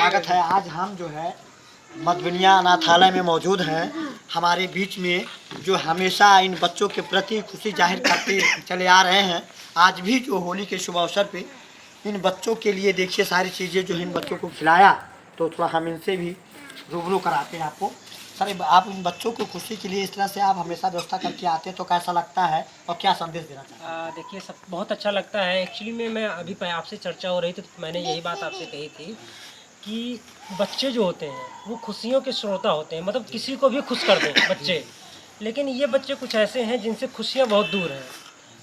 स्वागत है। आज हम जो है मधुबनिया अनाथालय में मौजूद हैं। हमारे बीच में जो हमेशा इन बच्चों के प्रति खुशी जाहिर करते चले आ रहे हैं, आज भी जो होली के शुभ अवसर पे इन बच्चों के लिए देखिए सारी चीज़ें जो है इन बच्चों को खिलाया। तो थोड़ा हम इनसे भी रूबरू कराते हैं आपको। सर, आप इन बच्चों को खुशी के लिए इस तरह से आप हमेशा व्यवस्था करके आते हैं, तो कैसा लगता है और क्या संदेश देना चाहते हैं? देखिए, सब बहुत अच्छा लगता है। एक्चुअली में मैं अभी आपसे चर्चा हो रही थी तो मैंने यही बात आपसे कही थी कि बच्चे जो होते हैं वो खुशियों के स्रोता होते हैं, मतलब किसी को भी खुश कर दें बच्चे। लेकिन ये बच्चे कुछ ऐसे हैं जिनसे खुशियाँ बहुत दूर हैं।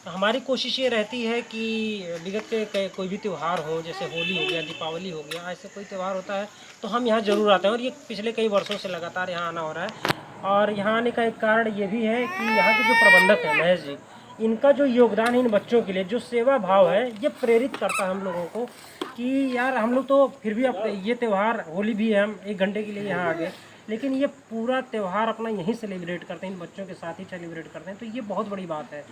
तो हमारी कोशिश ये रहती है कि विगत के कोई भी त्यौहार हो, जैसे होली हो गया, दीपावली हो गया, ऐसे कोई त्यौहार होता है तो हम यहाँ ज़रूर आते हैं। और ये पिछले कई वर्षों से लगातार यहाँ आना हो रहा है। और यहाँ आने का एक कारण ये भी है कि यहाँ के जो प्रबंधक हैं महेश जी, इनका जो योगदान है इन बच्चों के लिए, जो सेवा भाव है, ये प्रेरित करता है हम लोगों को कि यार हम लोग तो फिर भी अब ये त्यौहार होली भी है, हम 1 घंटे के लिए यहाँ आ गए, लेकिन ये पूरा त्यौहार अपना यहीं सेलिब्रेट करते हैं, इन बच्चों के साथ ही सेलिब्रेट करते हैं। तो ये बहुत बड़ी बात है।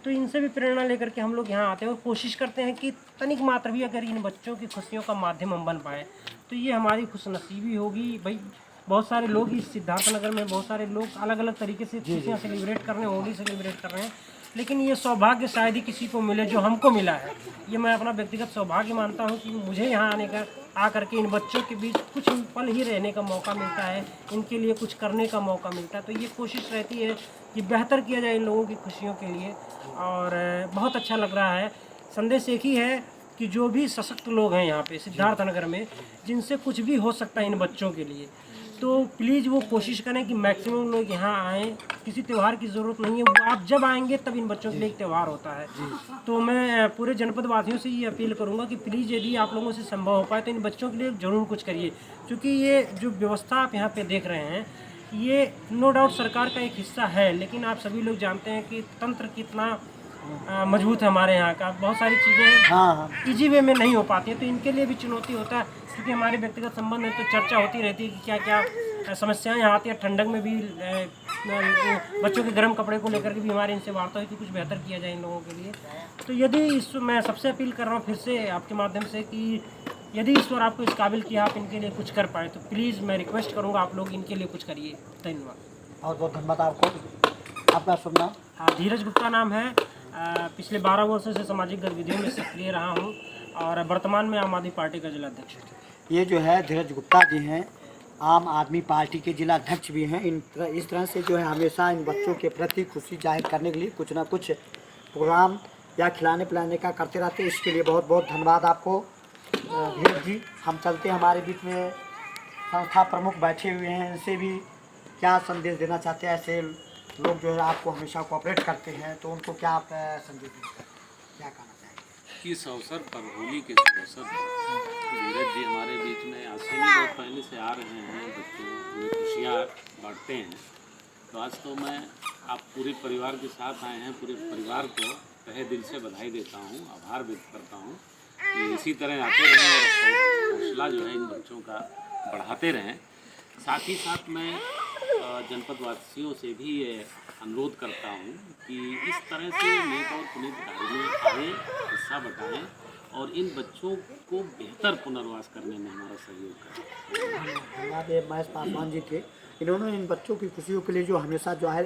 तो इनसे भी प्रेरणा लेकर के हम लोग यहाँ आते हैं और कोशिश करते हैं कि तनिक मात्र भी अगर इन बच्चों की खुशियों का माध्यम हम बन पाएँ तो ये हमारी खुशनसीबी होगी। भाई, बहुत सारे लोग इस सिद्धार्थ नगर में, बहुत सारे लोग अलग अलग तरीके से खुशियाँ सेलिब्रेट कर रहे हैं, होली सेलिब्रेट कर रहे हैं, लेकिन ये सौभाग्य शायद ही किसी को मिले जो हमको मिला है। ये मैं अपना व्यक्तिगत सौभाग्य मानता हूँ कि मुझे यहाँ आने का, आकर के इन बच्चों के बीच कुछ पल ही रहने का मौका मिलता है, इनके लिए कुछ करने का मौका मिलता है। तो ये कोशिश रहती है कि बेहतर किया जाए इन लोगों की खुशियों के लिए, और बहुत अच्छा लग रहा है। संदेश एक ही है कि जो भी सशक्त लोग हैं यहाँ पे सिद्धार्थ नगर में, जिनसे कुछ भी हो सकता है इन बच्चों के लिए, तो प्लीज़ वो कोशिश करें कि मैक्सिमम लोग यहाँ आएँ। किसी त्यौहार की ज़रूरत नहीं है, वो आप जब आएंगे तब इन बच्चों के लिए एक त्यौहार होता है। तो मैं पूरे जनपद वासियों से ये अपील करूँगा कि प्लीज़ यदि आप लोगों से संभव हो पाए तो इन बच्चों के लिए ज़रूर कुछ करिए, क्योंकि ये जो व्यवस्था आप यहाँ पे देख रहे हैं ये नो डाउट सरकार का एक हिस्सा है, लेकिन आप सभी लोग जानते हैं कि तंत्र कितना मजबूत है हमारे यहाँ का। बहुत सारी चीज़ें इजी वे में नहीं हो पाती हैं, तो इनके लिए भी चुनौती होता है। क्योंकि हमारे व्यक्तिगत संबंध है तो चर्चा होती रहती है कि क्या क्या समस्याएं यहाँ आती हैं। ठंडक में भी बच्चों के गर्म कपड़े को लेकर के भी हमारे इनसे वार्ता हुई कि कुछ बेहतर किया जाए इन लोगों के लिए। तो यदि मैं सबसे अपील कर रहा हूँ फिर से आपके माध्यम से कि यदि ईश्वर आपको इस काबिल किया आप इनके लिए कुछ कर पाएँ तो प्लीज़ मैं रिक्वेस्ट करूँगा आप लोग इनके लिए कुछ करिए। धन्यवाद। बहुत बहुत धन्यवाद आपको। आपका शुभ नाम? धीरज गुप्ता नाम है। पिछले 12 वर्षों से सामाजिक गतिविधियों में सक्रिय रहा हूँ और वर्तमान में आम आदमी पार्टी का जिलाध्यक्ष हूँ। ये जो है धीरज गुप्ता जी हैं, आम आदमी पार्टी के जिला अध्यक्ष भी हैं। इस तरह से जो है हमेशा इन बच्चों के प्रति खुशी जाहिर करने के लिए कुछ ना कुछ प्रोग्राम या खिलाने पिलाने का करते रहते हैं। इसके लिए बहुत बहुत धन्यवाद आपको धीरज जी। हम चलते हैं, हमारे बीच में संस्था प्रमुख बैठे हुए हैं, इनसे भी क्या संदेश देना चाहते हैं। ऐसे लोग जो है आपको हमेशा कोऑपरेट करते हैं, तो उनको क्या आप संदेश देंगे, क्या कहना चाहेंगे? इस अवसर पर, होली के शुभ अवसर पर धीरज जी हमारे बीच में आज से नहीं, बहुत पहले से आ रहे हैं, बच्चों में खुशियाँ बांटते हैं। तो आज तो मैं आप पूरे परिवार के साथ आए हैं, पूरे परिवार को तहे दिल से बधाई देता हूँ, आभार व्यक्त करता हूँ कि इसी तरह आते रहें और हौसला जो है इन बच्चों का बढ़ाते रहें। साथ ही साथ मैं जनपद वासियों से भी ये अनुरोध करता हूँ कि इस तरह से नेक और पुनीत कार्य में आएँ, हिस्सा बटाएँ और इन बच्चों को बेहतर पुनर्वास करने में हमारा सहयोग करें। हमारे महेश पासवान जी थे, इन्होंने इन बच्चों की खुशियों के लिए जो हमेशा जो है